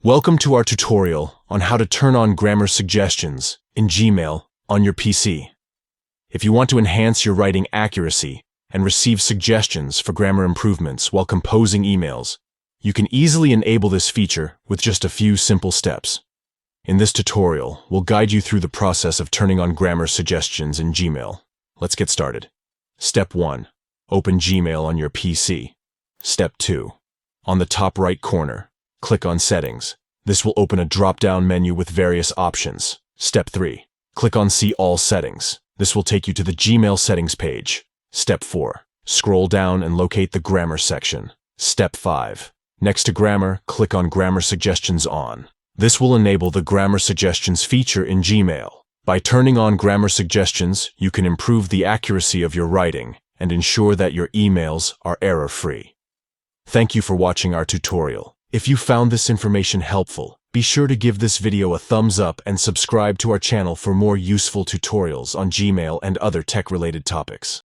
Welcome to our tutorial on how to turn on grammar suggestions in Gmail on your PC. If you want to enhance your writing accuracy and receive suggestions for grammar improvements while composing emails, you can easily enable this feature with just a few simple steps. In this tutorial, we'll guide you through the process of turning on grammar suggestions in Gmail. Let's get started. Step 1. Open Gmail on your PC. Step 2. On the top right corner, click on Settings. This will open a drop-down menu with various options. Step 3. Click on See All Settings. This will take you to the Gmail settings page. Step 4. Scroll down and locate the Grammar section. Step 5. Next to Grammar, click on Grammar Suggestions On. This will enable the Grammar Suggestions feature in Gmail. By turning on Grammar Suggestions, you can improve the accuracy of your writing and ensure that your emails are error-free. Thank you for watching our tutorial. If you found this information helpful, be sure to give this video a thumbs up and subscribe to our channel for more useful tutorials on Gmail and other tech-related topics.